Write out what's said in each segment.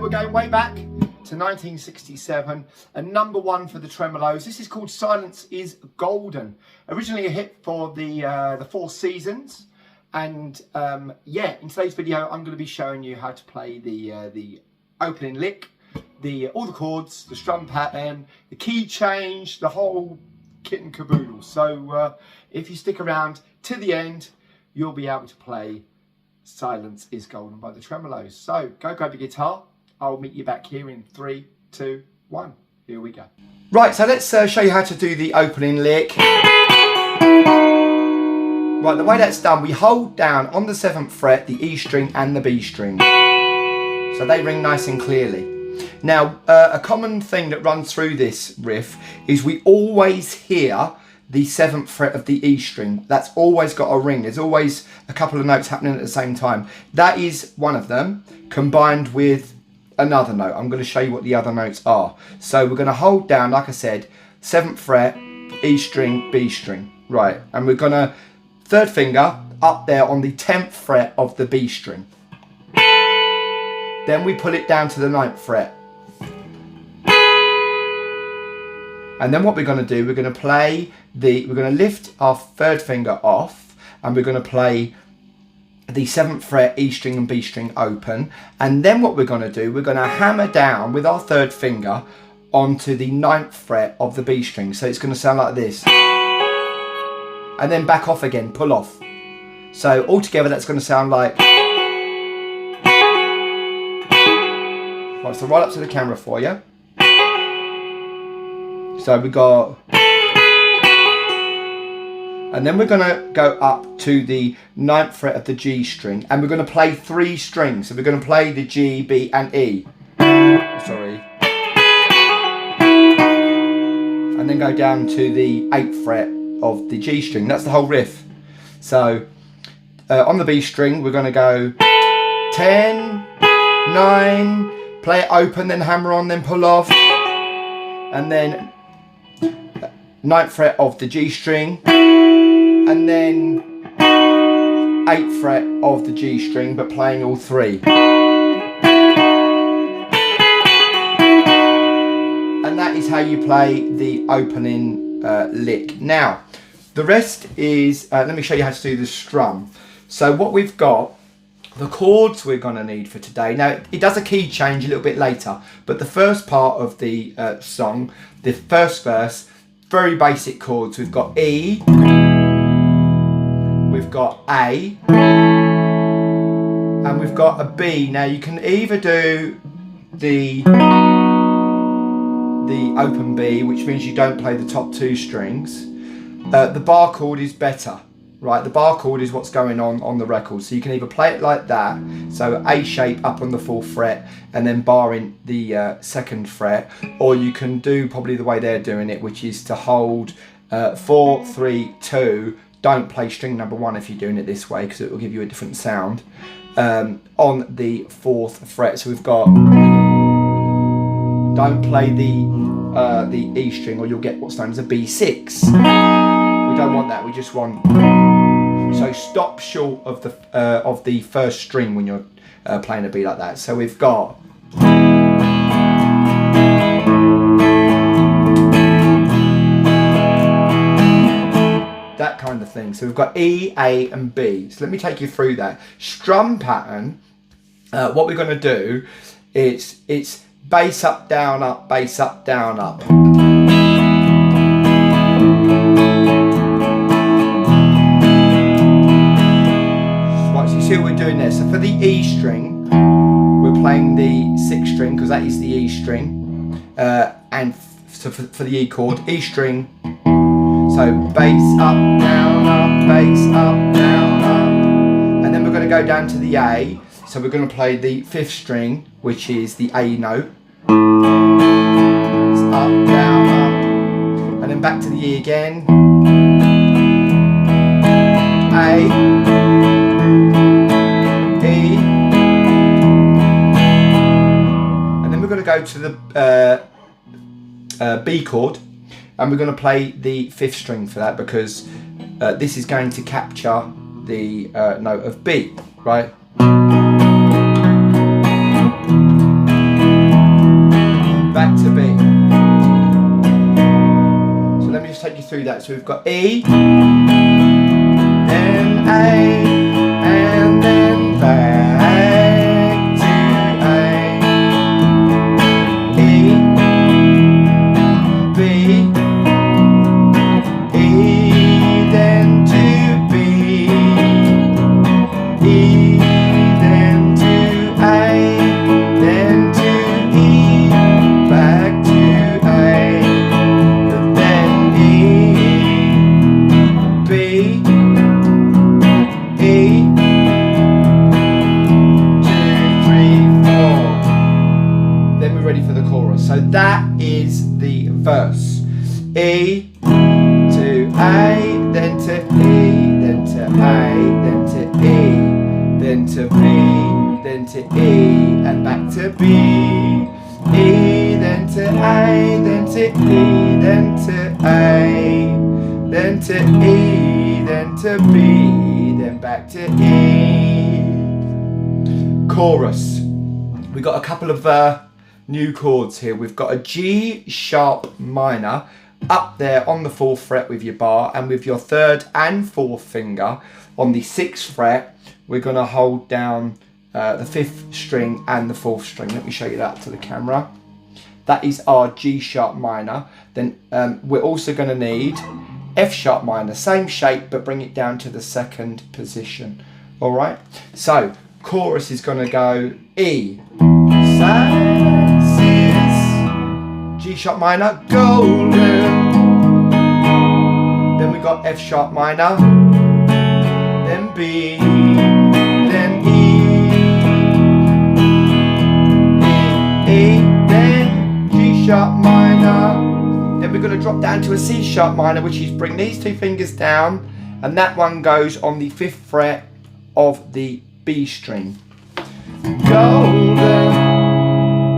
we're going way back to 1967, and #1 for the Tremeloes. This is called Silence is Golden. Originally a hit for the Four Seasons. And yeah, in today's video, I'm going to be showing you how to play the opening lick, all the chords, the strum pattern, the key change, the whole kit and caboodle. So if you stick around to the end, you'll be able to play Silence is Golden by the Tremeloes. So go grab your guitar. I'll meet you back here in 3, 2, 1. Here we go. Right, so let's show you how to do the opening lick. Right, the way that's done, we hold down on the 7th fret the E string and the B string. So they ring nice and clearly. Now, a common thing that runs through this riff is we always hear the 7th fret of the E string. That's always got a ring. There's always a couple of notes happening at the same time. That is one of them, combined with another note. I'm going to show you what the other notes are. So we're going to hold down, like I said, 7th fret, E string, B string. Right, and we're going to 3rd finger up there on the 10th fret of the B string. Then we pull it down to the 9th fret. And then what we're going to do, we're going to play we're going to lift our 3rd finger off, and we're going to play the 7th fret, E string and B string open. And then what we're going to do, we're going to hammer down with our 3rd finger onto the 9th fret of the B string. So it's going to sound like this. And then back off again, pull off. So altogether that's going to sound like... Right, so right up to the camera for you. So we got... And then we're going to go up to the 9th fret of the G string, and we're going to play 3 strings. So we're going to play the G, B and E. Sorry. And then go down to the 8th fret of the G string. That's the whole riff. So on the B string we're going to go 10, 9, play it open, then hammer on, then pull off, and then 9th fret of the G string, and then 8th fret of the G string, but playing all 3. And that is how you play the opening lick. Now the rest is, let me show you how to do the strum. So what we've got, the chords we're going to need for today. Now it does a key change a little bit later, but the first part of the song, the first verse, very basic chords. We've got E, we've got A, and we've got a B. Now you can either do the open B, which means you don't play the top 2 strings. The bar chord is better, right? The bar chord is what's going on the record. So you can either play it like that, so A shape up on the 4th fret and then bar in the 2nd fret, or you can do probably the way they're doing it, which is to hold 4, 3, 2, don't play string number 1 if you're doing it this way, because it will give you a different sound, on the 4th fret. So we've got, don't play the E string or you'll get what's known as a B6. We don't want that, we just want... So stop short of the 1st string when you're playing a B like that. So we've got... that kind of thing. So we've got E, A and B. So let me take you through that. Strum pattern, what we're going to do is it's bass up, down, up, bass up, down, up. Right, so you see what we're doing there. So for the E string, we're playing the 6th string, because that is the E string. And so for the E chord, E string, so bass up, down, up, bass up, down, up. And then we're going to go down to the A. So we're going to play the 5th string, which is the A note. It's up, down, up. And then back to the E again. A, E. And then we're going to go to the B chord. And we're going to play the 5th string for that, because this is going to capture the note of B, right? back to B. So let me just take you through that. So we've got E, then A, and then back to A. E, B, E, then to B, E, then to A, then to E, back to A, then E, B, E, 2, 3, 4. Then we're ready for the chorus. So that is the verse. E to A, then to E, then to A, then to E, then to B, then to E, and back to B. E, then to A, then to E, then to A, then to E, then to B, then back to E. Chorus. We've got a couple of new chords here. We've got a G sharp minor up there on the 4th fret with your bar, and with your 3rd and 4th finger on the 6th fret, we're going to hold down the 5th string and the 4th string. Let me show you that to the camera. That is our G sharp minor. Then we're also going to need F sharp minor, same shape, but bring it down to the 2nd position. All right, so chorus is going to go E, G sharp minor, golden. Then we got F sharp minor, then B, then E, then G sharp minor. Then we're going to drop down to a C sharp minor, which is bring these 2 fingers down, and that one goes on the 5th fret of the B string. Golden,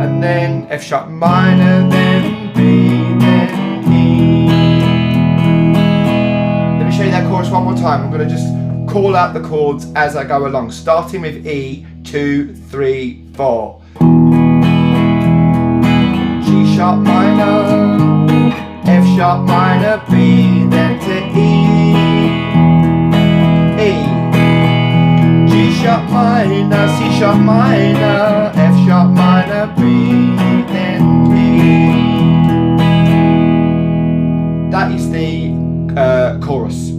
and then F sharp minor, then B, then E. Let me show you that chorus one more time. I'm going to just call out the chords as I go along, starting with E, 2, 3, 4. G sharp minor, F sharp minor, B, then to E, E, G sharp minor, C sharp minor, F sharp minor, B, then E. That is the chorus.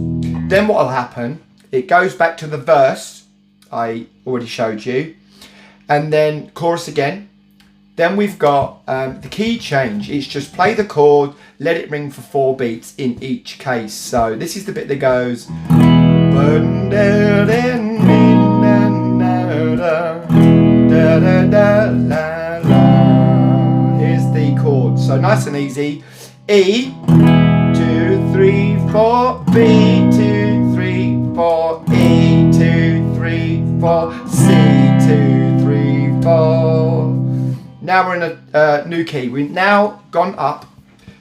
Then what will happen, it goes back to the verse I already showed you, and then chorus again. Then we've got the key change. It's just play the chord, let it ring for 4 beats in each case. So this is the bit that goes. Here's the chord. So nice and easy. E, 2, 3, 4, B, 2, 3, 4, E, 2, 3, 4, C, 2, 3, 4. Now we're in a new key. We've now gone up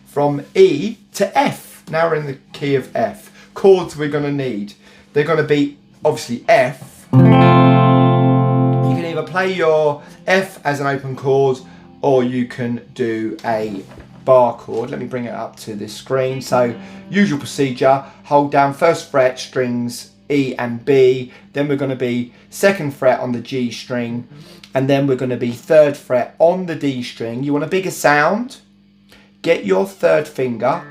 from E to F. Now we're in the key of F. Chords we're going to need. They're going to be obviously F. You can either play your F as an open chord, or you can do a bar chord. Let me bring it up to this screen. So usual procedure, hold down 1st fret strings E and B, then we're going to be 2nd fret on the G string, and then we're going to be 3rd fret on the D string. You want a bigger sound? Get your 3rd finger,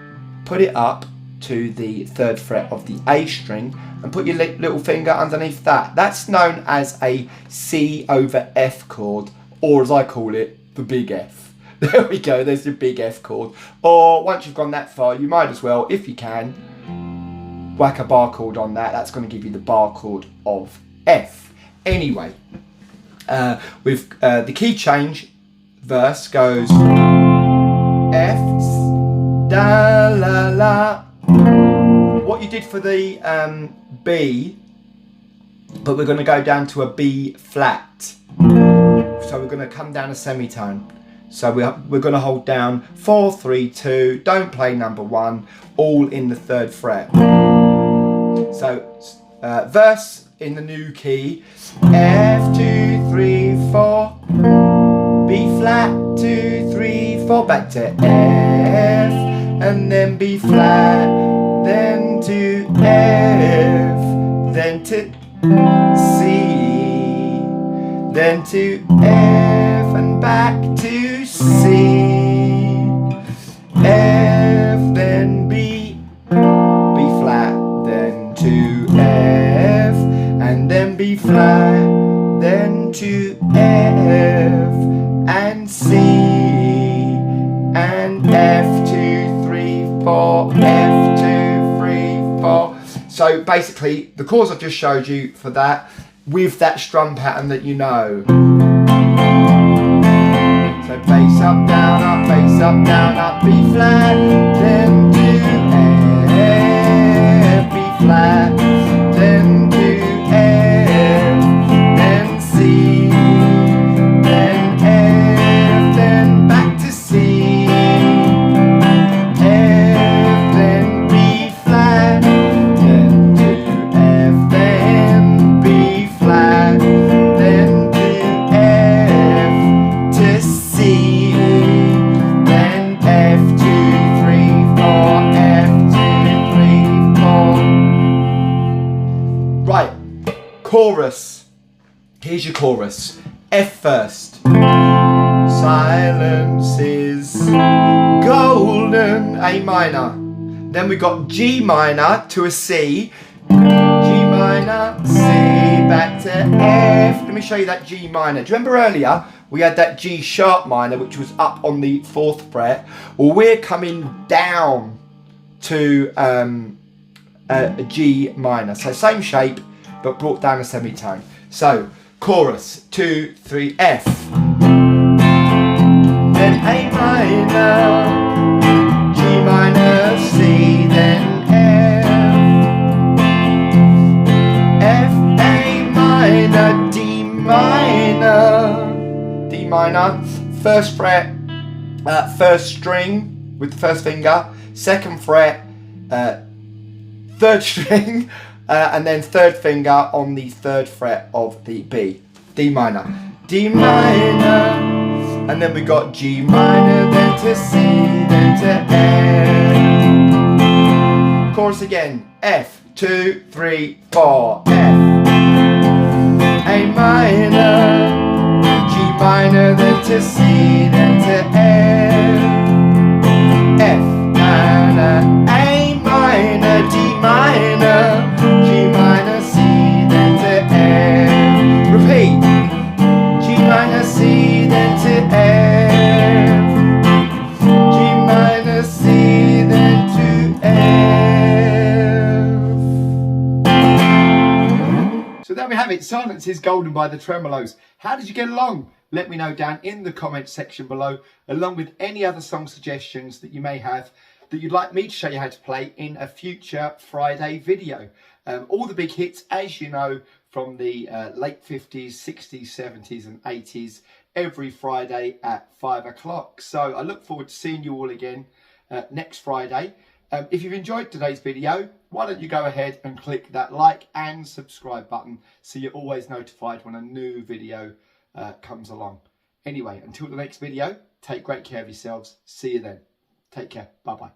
put it up to the 3rd fret of the A string, and put your little finger underneath that. That's known as a C over F chord, or as I call it, the big F. There we go, there's the big F chord. Or once you've gone that far, you might as well, if you can, whack a bar chord on that. That's going to give you the bar chord of F. Anyway, with the key change verse goes F, da la la. What you did for the B, but we're going to go down to a B flat. So we're going to come down a semitone. So we're going to hold down 4, 3, 2. Don't play number 1. All in the 3rd fret. So verse in the new key, F 2, 3, 4, B flat 2, 3, 4, 4, back to F, and then B flat, then to F, then to C, then to F, and back to C, F, then B, B flat, then to F, and then B flat, then to F, and C, and F, 2, 3, 4, F, 2, 3, 4. So basically, the chords I've just showed you for that, with that strum pattern that you know. So bass up, down, up, bass up, down, up, B flat, then to F, B flat, then to F, then C, then F, then back to C, F, then B flat, then to F, then B flat, then to F, to C, then F, 2, 3, 4, F, 2, 3, 4. Right, chorus. Here's your chorus. F first. Silence is golden. A minor. Then we got G minor to a C. G minor, C, back to F. Let me show you that G minor. Do you remember earlier we had that G sharp minor which was up on the 4th fret? Well, we're coming down to a G minor. So same shape but brought down a semitone. So chorus, 2, 3, F. Then A minor, G minor, C, then F. F, A minor, D minor, D minor, 1st fret, 1st string with the 1st finger, 2nd fret, 3rd string, and then 3rd finger on the 3rd fret of the B. D minor, D minor, and then we got G minor, then to C, then to F. Chorus again, F, 2, 3, 4, F. A minor, G minor, then to C, then to F. F minor, A minor, D minor, G minor, C, then to F. Repeat. G minor, C, then to F. G minor, C, then to F. So there we have it. Silence is Golden by the Tremeloes. How did you get along? Let me know down in the comments section below, along with any other song suggestions that you may have that you'd like me to show you how to play in a future Friday video. All the big hits, as you know, from the late 50s, 60s, 70s and 80s, every Friday at 5 o'clock. So I look forward to seeing you all again next Friday. If you've enjoyed today's video, why don't you go ahead and click that like and subscribe button so you're always notified when a new video comes along. Anyway, until the next video, take great care of yourselves. See you then. Take care. Bye-bye.